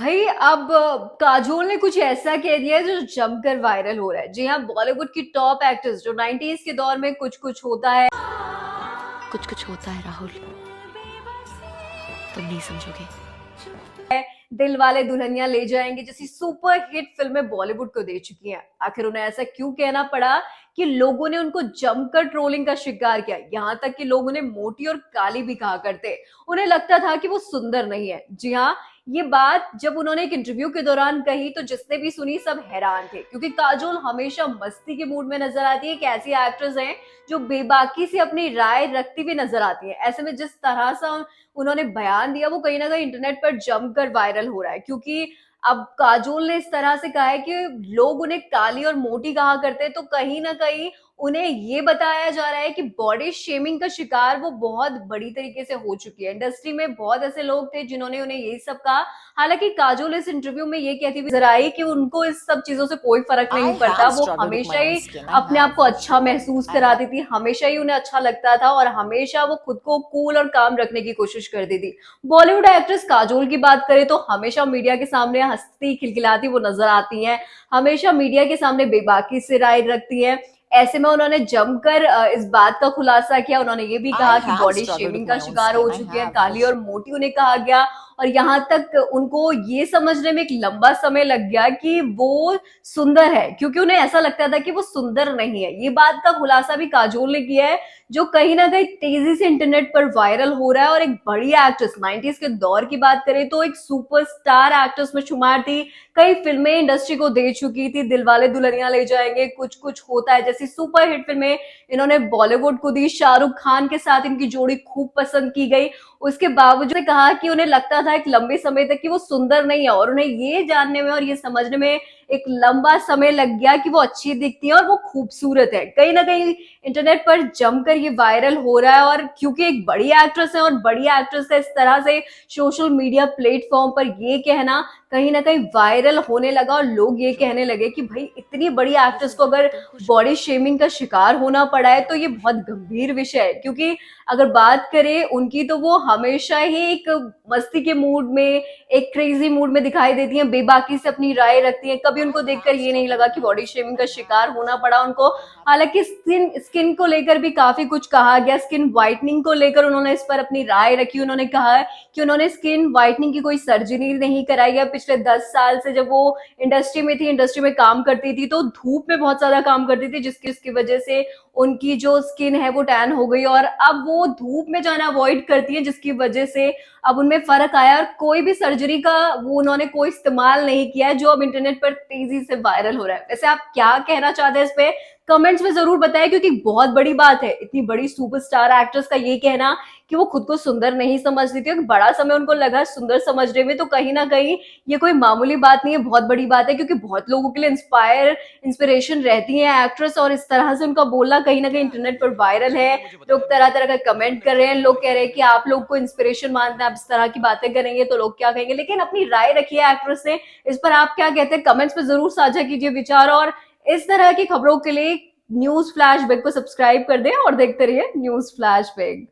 भाई अब काजोल ने कुछ ऐसा कह दिया है जो जमकर वायरल हो रहा है। जी हाँ, बॉलीवुड की टॉप एक्ट्रेस जो 90s के दौर में कुछ कुछ होता है, कुछ कुछ होता है राहुल, तुम नहीं समझोगे। दिल वाले दुल्हनिया ले जाएंगे जैसी सुपर हिट फिल्में बॉलीवुड को दे चुकी हैं। आखिर उन्हें ऐसा क्यों कहना पड़ा कि लोगों ने उनको जमकर ट्रोलिंग का शिकार किया, यहाँ तक कि लोग उन्हें मोटी और काली भी कहा करते। उन्हें लगता था कि वो सुंदर नहीं है। जी हाँ, ये बात जब उन्होंने एक इंटरव्यू के दौरान कही तो जिसने भी सुनी सब हैरान थे, क्योंकि काजोल हमेशा मस्ती के मूड में नजर आती है। एक ऐसी एक्ट्रेस है जो बेबाकी से अपनी राय रखती हुई नजर आती है। ऐसे में जिस तरह से उन्होंने बयान दिया वो कहीं ना कहीं इंटरनेट पर जमकर वायरल हो रहा है, क्योंकि अब काजोल ने इस तरह से कहा है कि लोग उन्हें काली और मोटी कहा करते हैं, तो कहीं ना कहीं उन्हें ये बताया जा रहा है कि बॉडी शेमिंग का शिकार वो बहुत बड़ी तरीके से हो चुकी है। इंडस्ट्री में बहुत ऐसे लोग थे जिन्होंने उन्हें यही सब कहा। हालांकि काजोल इस इंटरव्यू में ये कहती हुई नजर आई कि उनको इस सब चीजों से कोई फर्क नहीं I पड़ता, have वो struggled with हमेशा my own he skin. I अपने आप have. को अच्छा महसूस I have. कराती थी, हमेशा ही उन्हें अच्छा लगता था और हमेशा वो खुद को कूल और काम रखने की कोशिश करती थी। बॉलीवुड एक्ट्रेस काजोल की बात करें तो हमेशा मीडिया के सामने हंसती खिलखिलाती वो नजर आती हैं, हमेशा मीडिया के सामने बेबाकी से राय रखती हैं। ऐसे में उन्होंने जमकर इस बात का खुलासा किया। उन्होंने ये भी I कहा कि have body struggled with shaming का my own शिकार skin. हो I चुकी है, have for काली और sure. मोटी उन्हें कहा गया। और यहाँ तक उनको ये समझने में एक लंबा समय लग गया कि वो सुंदर है, क्योंकि उन्हें ऐसा लगता था कि वो सुंदर नहीं है। ये बात का खुलासा भी काजोल ने किया है, जो कहीं ना कहीं तेजी से इंटरनेट पर वायरल हो रहा है। और एक बड़ी एक्ट्रेस 90s के दौर की बात करें तो एक सुपरस्टार एक्ट्रेस में शुमार थी। कई फिल्में इंडस्ट्री को दे चुकी थी, दिलवाले दुल्हनिया ले जाएंगे, कुछ कुछ होता है जैसी सुपर हिट फिल्में इन्होंने बॉलीवुड को दी। शाहरुख खान के साथ इनकी जोड़ी खूब पसंद की गई। उसके बावजूद कहा कि उन्हें लगता था एक लंबे समय तक कि वो सुंदर नहीं है, और उन्हें ये जानने में और ये समझने में एक लंबा समय लग गया कि वो अच्छी दिखती है और वो खूबसूरत है। कहीं ना कहीं इंटरनेट पर जमकर ये वायरल हो रहा है, और क्योंकि एक बड़ी एक्ट्रेस है और बड़ी एक्ट्रेस का इस तरह से सोशल मीडिया प्लेटफॉर्म पर ये कहना कहीं ना कहीं वायरल होने लगा, और लोग ये कहने लगे कि भाई इतनी बड़ी एक्ट्रेस को अगर बॉडी शेमिंग का शिकार होना पड़ा है तो ये बहुत गंभीर विषय है। क्योंकि अगर बात करें उनकी तो वो हमेशा ही एक मस्ती के मूड में, एक क्रेजी मूड में दिखाई देती हैं, बेबाकी से अपनी राय रखती हैं। कभी उनको देखकर ये नहीं लगा कि बॉडी शेमिंग का शिकार होना पड़ा उनको। हालांकि स्किन स्किन को लेकर भी काफी कुछ कहा गया, स्किन व्हाइटनिंग को लेकर उन्होंने इस पर अपनी राय रखी। उन्होंने कहा कि उन्होंने स्किन व्हाइटनिंग की कोई सर्जरी नहीं कराई है। पिछले 10 साल से जब वो इंडस्ट्री में थी, इंडस्ट्री में काम करती थी, तो धूप में बहुत ज्यादा काम करती थी, जिसकी वजह से उनकी जो स्किन है वो टैन हो गई, और अब वो धूप में जाना अवॉइड करती है, जिसकी वजह से अब उनमें फर्क आया। और कोई भी सर्जरी का वो उन्होंने कोई इस्तेमाल नहीं किया है, जो अब इंटरनेट पर तेजी से वायरल हो रहा है। वैसे आप क्या कहना चाहते हैं इस पे, कमेंट्स में जरूर बताएं, क्योंकि बहुत बड़ी बात है इतनी बड़ी सुपरस्टार एक्ट्रेस का ये कहना कि वो खुद को सुंदर नहीं समझती थी। बड़ा समय उनको लगा सुंदर समझने में, तो कहीं ना कहीं ये कोई मामूली बात नहीं है, बहुत बड़ी बात है, क्योंकि बहुत लोगों के लिए इंस्पिरेशन रहती है एक्ट्रेस। और इस तरह से उनका बोलना कहीं ना कहीं इंटरनेट पर वायरल है। लोग तरह तरह का कमेंट कर रहे हैं, लोग कह रहे हैं कि आप लोग को इंस्पिरेशन मानते हैं, आप इस तरह की बातें करेंगे तो लोग क्या कहेंगे। लेकिन अपनी राय रखिए एक्ट्रेस ने, इस पर आप क्या कहते हैं कमेंट्स में जरूर साझा कीजिए विचार। और इस तरह की खबरों के लिए न्यूज फ्लैश बिग को सब्सक्राइब कर दें और देखते रहिए न्यूज फ्लैश बिग।